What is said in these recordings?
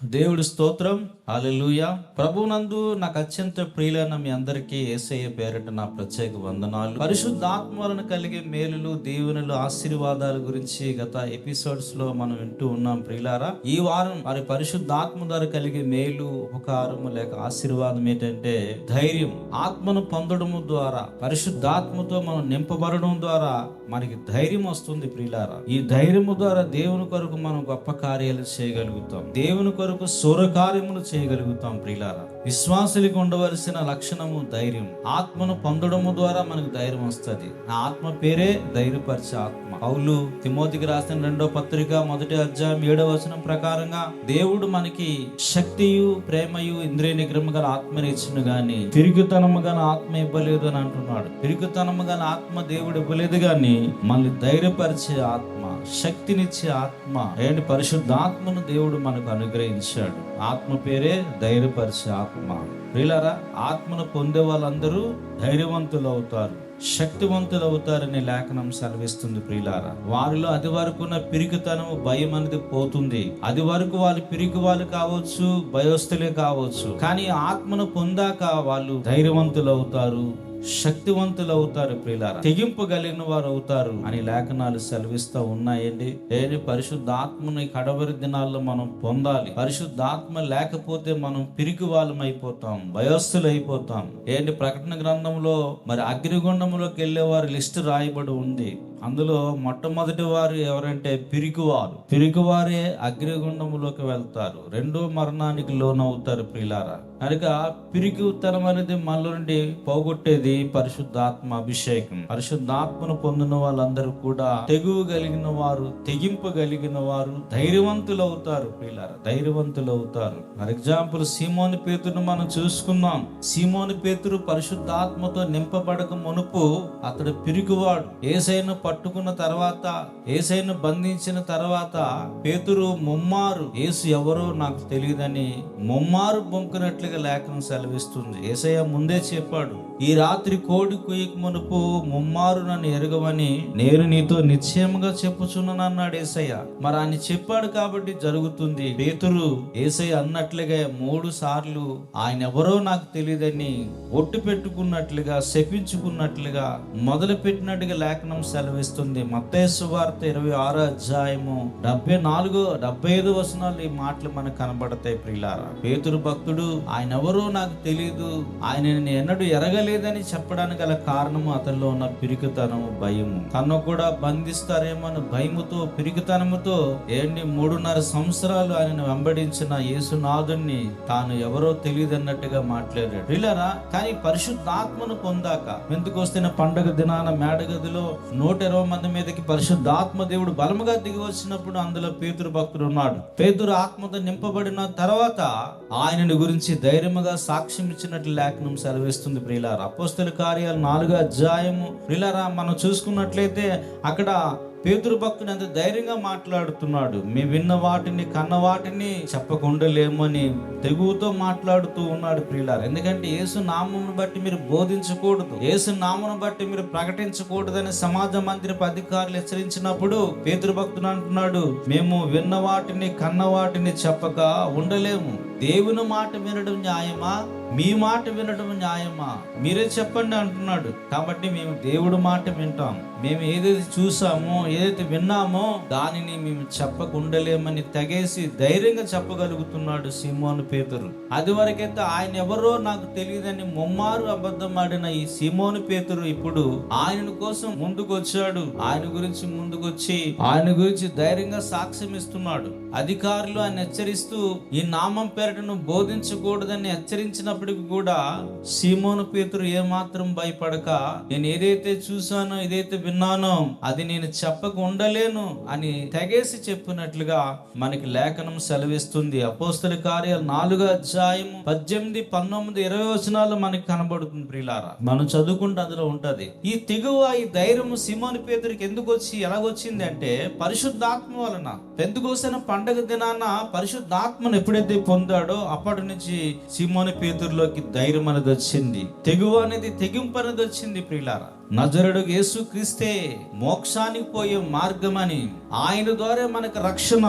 దేవుడి స్తోత్రం. హల్లెలూయా. ప్రభునందు నాకు అత్యంత ప్రియులైన మీ అందరికీ యేసయ్య పేరిట నా ప్రత్యేక వందనాలు. పరిశుద్ధాత్మ వలన కలిగే మేలులు, దీవెనలు, ఆశీర్వాదాల గురించి గత ఎపిసోడ్స్ లో మనం వింటూ ఉన్నాం ప్రియులారా. ఈ వారం మరి పరిశుద్ధాత్మ ద్వారా కలిగే మేలు, ఉపకారము లేక ఆశీర్వాదం ఏంటంటే ధైర్యం. ఆత్మను పొందడము ద్వారా, పరిశుద్ధాత్మతో మనం నింపబడడం ద్వారా మనకి ధైర్యం వస్తుంది ప్రియులారా. ఈ ధైర్యము ద్వారా దేవుని కొరకు మనం గొప్ప కార్యాలు చేయగలుగుతాం. దేవుని కొరకు సూరకార్యములు చేయగలుగుతాం ప్రియులారా. విశ్వాసులకు ఉండవలసిన లక్షణము ధైర్యం. ఆత్మను పొందడము ద్వారా మనకు ధైర్యం వస్తుంది. ఆ ఆత్మ పేరే ధైర్యపరిచే ఆత్మ. పౌలు తిమోతికి రాసిన 2వ పత్రిక 1వ అధ్యాయం 7వ వచనం ప్రకారంగా దేవుడు మనకి శక్తియు, ప్రేమయు, ఇంద్రియ నిగ్రహము గల ఆత్మని ఇచ్చును గాని పిరుగుతనము గల ఆత్మ ఇవ్వలేదు అని అంటున్నాడు. పిరుగుతనము గల ఆత్మ దేవుడు ఇవ్వలేదు గాని మనల్ని ధైర్యపరిచే ఆత్మ, శక్తినిచ్చే ఆత్మ ఏంటి? పరిశుద్ధాత్మను దేవుడు మనకు అనుగ్రహించాడు. ఆత్మ పేరే ధైర్యపరిచే ఆత్మ. ప్రియులారా, ఆత్మను పొందే వాళ్ళందరూ ధైర్యవంతులు అవుతారు, శక్తివంతులు అవుతారని లేఖనం సెలవిస్తుంది ప్రియులారా. వారిలో అది వరకున్న పిరికితనము, భయం అనేది పోతుంది. అది వరకు వాళ్ళు పిరికి వాళ్ళు కావచ్చు, భయస్థులే కావచ్చు, కానీ ఆత్మను పొందాక వాళ్ళు ధైర్యవంతులు అవుతారు, శక్తివంతులు అవుతారు ప్రియులారా. తెగింపు కలిగిన వారు అవుతారు అని లేఖనాలు సెలవిస్తూ ఉన్నాయండి. పరిశుద్ధాత్మని కడవరి దినాల్లో మనం పొందాలి. పరిశుద్ధాత్మ లేకపోతే మనం పిరికి వాళ్ళం అయిపోతాం, భయస్థులు అయిపోతాం. ప్రకటన గ్రంథంలో మరి అగ్నిగుండంలోకి వెళ్ళే వారి లిస్ట్ రాయబడి ఉంది. అందులో మొట్టమొదటి వారు ఎవరంటే పిరికివారు. పిరికివారే అగ్నిగుండములోకి వెళ్తారు, రెండో మరణానికి లోనవుతారు ప్రియులారా. కనుక పిరికితనం అనేది మనలో నుండి పోగొట్టేది పరిశుద్ధాత్మ అభిషేకం. పరిశుద్ధాత్మను పొందిన వాళ్ళందరూ కూడా తెగువ కలిగిన వారు, తెగింపు కలిగిన వారు, ధైర్యవంతులు అవుతారు ప్రియులారా, ధైర్యవంతులు అవుతారు. ఫర్ ఎగ్జాంపుల్ సీమోను పేతురును మనం చూసుకున్నాం. సీమోను పేతురు పరిశుద్ధాత్మతో నింపబడక మునుపు అతడు పిరికివాడు. యేసయ్యను పట్టుకున్న తర్వాత, యేసయ్యను బంధించిన తర్వాత పేతురు ముమ్మారు యేసు ఎవరో నాకు తెలియదని ముమ్మారు బొంకినట్లుగా లేఖనం సెలవిస్తుంది. యేసయ్య ముందే చెప్పాడు, ఈ రాత్రి కోడి కుయ్యక మునుపు ముమ్మారు నన్ను ఎరగవని నేను నీతో నిశ్చయముగా చెప్పుచున్నాను అన్నాడు యేసయ్య. మరి ఆయన చెప్పాడు కాబట్టి జరుగుతుంది. పేతురు యేసయ్య అన్నట్లుగా 3 సార్లు ఆయన ఎవరో నాకు తెలియదని ఒట్టు పెట్టుకున్నట్లుగా, శపించుకున్నట్లుగా, మొదలు పెట్టినట్టుగా లేఖనం సెలవిస్తుంది. మత్తయి సువార్త 26వ అధ్యాయము 74-75 వచనాలు ఈ మాటలు మనకు కనబడతాయి ప్రియులారా. పేతురు భక్తుడు ఆయన ఎవరో నాకు తెలియదు, ఆయన ఎన్నడూ ఎరగలేదని చెప్పడానికి గల కారణము అతనిలో ఉన్న పిరికితనము, భయము. తను కూడా బంధిస్తారేమో అని భయముతో, పిరికితనముతో 3.5 సంవత్సరాలు ఆయనను వెంబడించిన యేసునాథుణ్ణి తాను ఎవరో తెలియదు అన్నట్టుగా మాట్లాడాడు ప్రియులారా. కానీ పరిశుద్ధాత్మను పొందాక, పెంతెకొస్తేన పండగ దినాన మేడగదిలో 120 మంది మీదకి పరిశుద్ధాత్మ దేవుడు బలముగా దిగి వచ్చినప్పుడు అందులో పేతురు భక్తుడు ఉన్నాడు. పేతురు ఆత్మతో నింపబడిన తర్వాత ఆయనను గురించి ధైర్యముగా సాక్ష్యం ఇచ్చినట్లు లేఖనం సెలవిస్తుంది ప్రియులారా. అపోస్తల కార్యాలు 4వ అధ్యాయము ప్రియులారా మనం చూసుకున్నట్లయితే అక్కడ పేతురు భక్తుడు అంత ధైర్యంగా మాట్లాడుతున్నాడు. మేము విన్న వాటిని, కన్న వాటిని చెప్పకుండలేమని తెగువతో మాట్లాడుతూ ఉన్నాడు ప్రియులారా. ఎందుకంటే యేసు నామమును బట్టి మీరు బోధించకూడదు, యేసు నామమును బట్టి మీరు ప్రకటించకూడదని సమాజ మందిరపు అధికారులు హెచ్చరించినప్పుడు పేతురు భక్తుడు అంటున్నాడు, మేము విన్న వాటిని, కన్న వాటిని చెప్పక ఉండలేము. దేవుని మాట వినడం న్యాయమా, మీ మాట వినడం న్యాయమా? మీరే చెప్పండి అంటున్నాడు. కాబట్టి మేము దేవుడి మాట వింటాం. మేము ఏదైతే చూసామో, ఏదైతే విన్నామో దానిని మేము చెప్పకుండలేమని తెగేసి ధైర్యంగా చెప్పగలుగుతున్నాడు సీమోను పేతురు. అది వరకైతే ఆయన ఎవరో నాకు తెలియదని ముమ్మారు అబద్ధం ఆడిన ఈ సీమోను పేతురు ఇప్పుడు ఆయన కోసం ముందుకు వచ్చాడు. ఆయన గురించి ముందుకొచ్చి ఆయన గురించి ధైర్యంగా సాక్ష్యం ఇస్తున్నాడు. అధికారులు ఆయన హెచ్చరిస్తూ ఈ నామం పేరటను బోధించకూడదని హెచ్చరించినప్పటికీ కూడా సీమోను పేతురు ఏమాత్రం భయపడక, నేను ఏదైతే చూసానో, ఏదైతే విన్నానో అది నేను చెప్పక ఉండలేను అని తెగేసి చెప్పినట్లుగా మనకి లేఖనం సెలవిస్తుంది. అపోస్తల కార్యాలు 4వ అధ్యాయము 18, 19, 20 వచనాలు మనకి కనబడుతుంది ప్రియులారా. మనం చదువుకుంటే అందులో ఉంటది. ఈ తెగువ, ఈ ధైర్యము సీమోను పేతురికి ఎందుకు వచ్చి, ఎలాగొచ్చింది అంటే పరిశుద్ధాత్మ వలన. పెంతెకొస్తేన పండగ దినాన పరిశుద్ధాత్మను ఎప్పుడైతే పొందాడో అప్పటి నుంచి సీమోను పేతురులోకి ధైర్యం అనేది వచ్చింది, తెగువ అనేది, తెగింపు అనేది వచ్చింది ప్రియులారా. నజరుడు యేసుక్రీస్తే మోక్షానికి పోయే మార్గమని, ఆయన ద్వారా మనకు రక్షణ,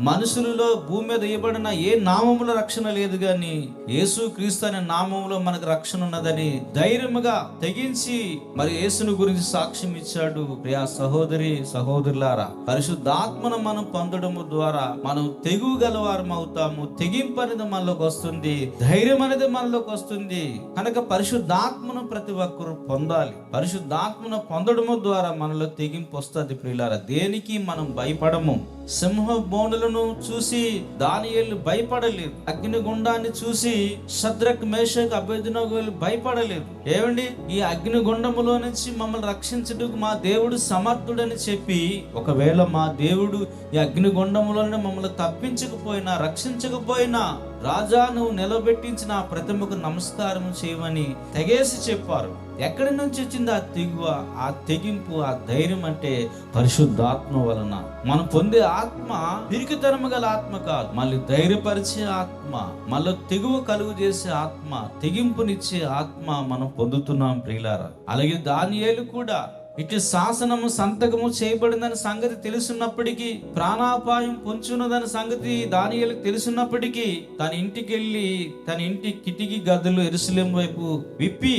మనుషులలో భూమి మీద ఇవ్వబడిన ఏ నామములో రక్షణ లేదు గాని యేసు క్రీస్తు అనే నామములో మనకు రక్షణ ఉన్నదని ధైర్యముగా తెగించి మరి యేసుని గురించి సాక్ష్యం ఇచ్చాడు. ప్రియా సహోదరి సహోదరులారా, పరిశుద్ధాత్మను మనం పొందడము ద్వారా మనం తెగువ గలవారం అవుతాము. తెగింపు అనేది మనలోకి వస్తుంది, ధైర్యం అనేది మనలోకి వస్తుంది. కనుక పరిశుద్ధాత్మను ప్రతి ఒక్కరు పొందాలి. పరిశుద్ధాత్మను పొందడము ద్వారా మనలో తెగింపు వస్తుంది. ప్రియులారా, దేనికి మనం భయపడము. సింహ బోనులను చూసి దానియేలు భయపడలేదు. అగ్నిగుండాన్ని చూసి షద్రక్ మేషక్ అబేద్నెగోలు భయపడలేదు. ఏమండి, ఈ అగ్నిగుండములో నుంచి మమ్మల్ని రక్షించుటకు మా దేవుడు సమర్థుడని చెప్పి, ఒకవేళ మా దేవుడు ఈ అగ్నిగుండములోనే మమ్మల్ని తప్పించకపోయినా రక్షించకపోయినా, రాజా నువ్వు నిలబెట్టించిన ఆ ప్రతిమకు నమస్కారం చేయమని తెగేసి చెప్పారు. ఎక్కడి నుంచి వచ్చింది ఆ తెగువ, ఆ తెగింపు, ఆ ధైర్యం? అంటే పరిశుద్ధాత్మ వలన. మనం పొందే ఆత్మ పిరికితనము గల ఆత్మ కాదు, మళ్ళీ ధైర్యపరిచే ఆత్మ, మళ్ళీ తెగువ కలుగు చేసే ఆత్మ, తెగింపునిచ్చే ఆత్మ మనం పొందుతున్నాం ప్రియులారా. అలాగే దానియేలు కూడా ఇటు శాసనము సంతకము చేయబడిందని సంగతి తెలుసున్నప్పటికీ, ప్రాణాపాయం పొంచున్నదని సంగతి దానియేలుకు తెలుసున్నప్పటికీ, తన ఇంటికి వెళ్ళి తన ఇంటి కిటికీ గదులు యెరూషలేం వైపు విప్పి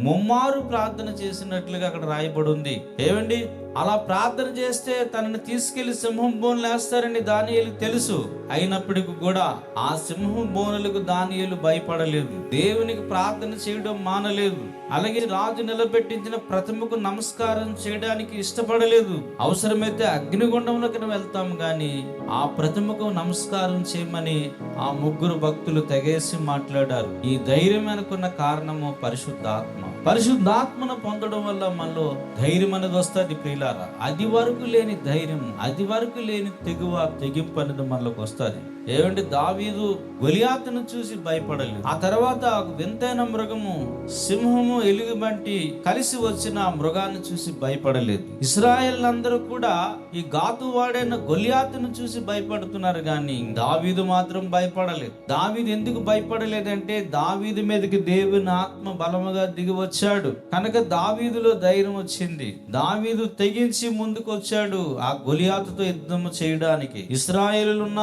ముమ్మారు ప్రార్థన చేసినట్లుగా అక్కడ రాయబడి ఉంది. ఏమండి, అలా ప్రార్థన చేస్తే తనని తీసుకెళ్లి సింహం బోనులు వేస్తారని దానియేలుకు తెలుసు. అయినప్పటికీ కూడా ఆ సింహం బోనులకు దానియేలు భయపడలేదు, దేవునికి ప్రార్థన చేయడం మానలేదు. అలాగే రాజు నిలబెట్టించిన ప్రతిమకు నమస్కారం చేయడానికి ఇష్టపడలేదు. అవసరమైతే అగ్నిగుండంలోకి వెళ్తాం గాని ఆ ప్రతిమకు నమస్కారం చేయమని ఆ ముగ్గురు భక్తులు తెగేసి మాట్లాడారు. ఈ ధైర్యం అనుకున్న కారణము పరిశుద్ధాత్మ. పరిశుద్ధాత్మను పొందడం వల్ల మనలో ధైర్యం అనేది వస్తుంది ప్రియులారా. అది వరకు లేని ధైర్యం, అది వరకు లేని తెగువ, తెగింపు అనేది మనలోకి వస్తుంది. ఏమంటే, దావీదు గొలియాతును చూసి భయపడలేదు. ఆ తర్వాత వింతైన మృగము, సింహము, ఎలుగుబంటి కలిసి వచ్చిన మృగాన్ని చూసి భయపడలేదు. ఇశ్రాయేల్ అందరూ కూడా ఈ గాతు వాడైన గొలియాతును చూసి భయపడుతున్నారు కానీ దావీదు మాత్రం భయపడలేదు. దావీదు ఎందుకు భయపడలేదంటే, దావీదు మీదకి దేవుని ఆత్మ బలముగా దిగి వచ్చాడు కనుక దావీదులో ధైర్యం వచ్చింది. దావీదు తెగించి ముందుకు వచ్చాడు ఆ గొలియాతుతో యుద్ధము చేయడానికి. ఇశ్రాయేలున్న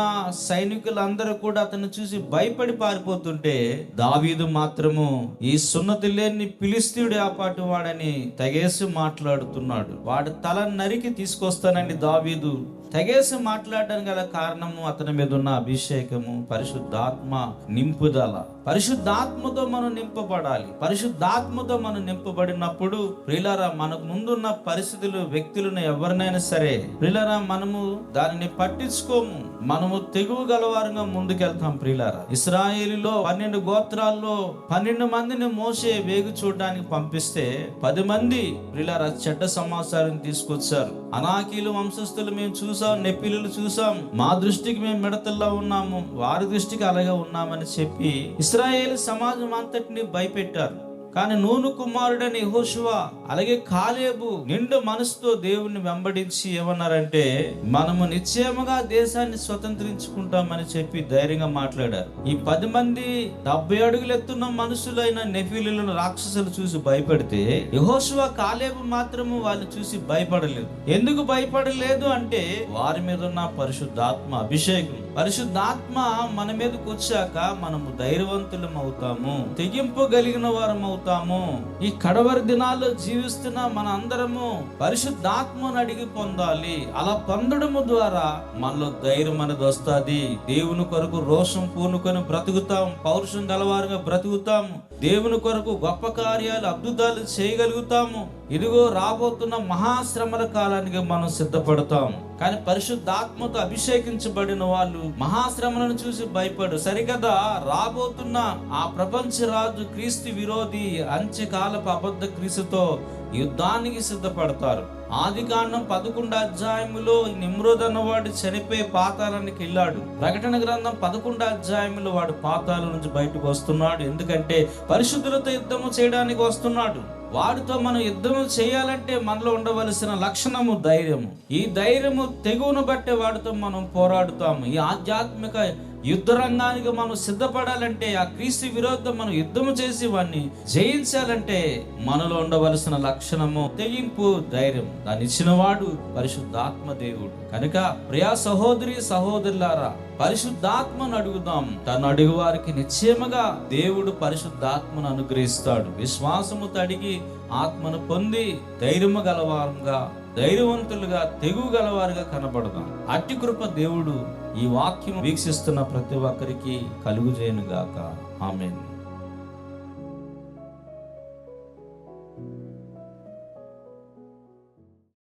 సైనికులందరూ కూడా అతను చూసి భయపడి పారిపోతుంటే, దావీదు మాత్రము ఈ సున్నతి లేని ఫిలిష్తీయుడు ఆపాటి వాడని తెగేసి మాట్లాడుతున్నాడు. వాడు తల నరికి తీసుకొస్తానండి దావీదు తెగేసి మాట్లాడడానికి గల కారణము అతని మీద ఉన్న అభిషేకము, పరిశుద్ధాత్మ నింపుదల. పరిశుద్ధాత్మతో మనం నింపబడాలి. పరిశుద్ధాత్మతో మనం నింపబడినప్పుడు ప్రియులారా, మనకు ముందున్న పరిస్థితులు, వ్యక్తులను ఎవరినైనా సరే ప్రియులారా మనము దానిని పట్టించుకోము. మనము తెగువ గలవారంగా ముందుకెళ్తాం ప్రియులారా. ఇశ్రాయేలులో 12 గోత్రాల్లో 12 మందిని మోసే వేగు చూడడానికి పంపిస్తే 10 మంది ప్రియులారా చెడ్డ సమాచారం తీసుకొచ్చారు. అనాకీలు వంశస్థులు మేము చూసాం, నెప్పిలు చూసాం, మా దృష్టికి మేము మిడతల్లో ఉన్నాము, వారి దృష్టికి అలాగే ఉన్నామని చెప్పి ఇశ్రాయేలు సమాజం అంతటిని భయపెట్టారు. కానీ నూను కుమారుడైన యెహోషువ అలాగే కాలేబు నిండు మనసుతో దేవుణ్ణి వెంబడించి ఏమన్నారంటే, మనము నిశ్చయముగా దేశాన్ని స్వతంత్రించుకుంటామని చెప్పి ధైర్యంగా మాట్లాడారు. ఈ 10 మంది 70 అడుగులు ఎత్తున్న మనుషులైన నెఫీలీలను, రాక్షసులు చూసి భయపడితే, యెహోషువ కాలేబు మాత్రము వాళ్ళు చూసి భయపడలేదు. ఎందుకు భయపడలేదు అంటే, వారి మీద ఉన్న పరిశుద్ధాత్మ అభిషేకం. పరిశుద్ధాత్మ మన మీదకి వచ్చాక మనము ధైర్యవంతులం అవుతాము, తెగింపు కలిగిన వారం అవుతాము. ఈ కడవరి దినాల్లో జీవిస్తున్న మన అందరము పరిశుద్ధాత్మను అడిగి పొందాలి. అలా పొందడము ద్వారా మనలో ధైర్యం అనేది వస్తుంది. దేవుని కొరకు రోషం పూనుకొని బ్రతుకుతాం, పౌరుషం గలవారుగా బ్రతుకుతాము. దేవుని కొరకు గొప్ప కార్యాలు, అద్భుతాలు చేయగలుగుతాము. ఇదిగో రాబోతున్న మహాశ్రమల కాలానికి మనం సిద్ధపడతాము. కానీ పరిశుద్ధాత్మతో అభిషేకించబడిన వాళ్ళు మహాశ్రమలను చూసి భయపడు. సరికదా, రాబోతున్న ఆ ప్రపంచ రాజు, క్రీస్తు విరోధి, అంత్యకాలపు అబద్ధ క్రీస్తుతో యుద్ధానికి సిద్ధపడతారు. ఆదికాండం 11 అధ్యాయములో నిమ్రోద్ అన్నవాడు చనిపోయి పాతాళానికి వెళ్ళాడు. ప్రకటన గ్రంథం 11 అధ్యాయములో వాడు పాతాళం నుంచి బయటకు వస్తున్నాడు. ఎందుకంటే పరిశుద్ధులతో యుద్ధము చేయడానికి వస్తున్నాడు. వాడితో మనం యుద్ధము చేయాలంటే మనలో ఉండవలసిన లక్షణము ధైర్యము. ఈ ధైర్యము తెగువను బట్టే వాడితో మనం పోరాడుతాము. ఈ ఆధ్యాత్మిక యుద్ధ రంగానికి మనం సిద్ధపడాలంటే, ఆ క్రీస్తు విరోధం మనం యుద్ధము చేసి వాడిని జయించాలంటే మనలో ఉండవలసిన లక్షణము తెగింపు, ధైర్యం. దాన్ని ఇచ్చిన వాడు పరిశుద్ధాత్మ దేవుడు. కనుక ప్రియా సహోదరి సహోదరులారా, పరిశుద్ధాత్మను అడుగుదాం. తను అడుగు వారికి నిశ్చయముగా దేవుడు పరిశుద్ధాత్మను అనుగ్రహిస్తాడు. విశ్వాసముతో అడిగి ఆత్మను పొంది ధైర్యము గలవారుగా, ధైర్యవంతులుగా, తెగువ గలవారుగా కనబడదాం. అట్టి కృప దేవుడు ఈ వాక్యం వీక్షిస్తున్న ప్రతి ఒక్కరికి కలుగుజేయును గాక. ఆమేన్.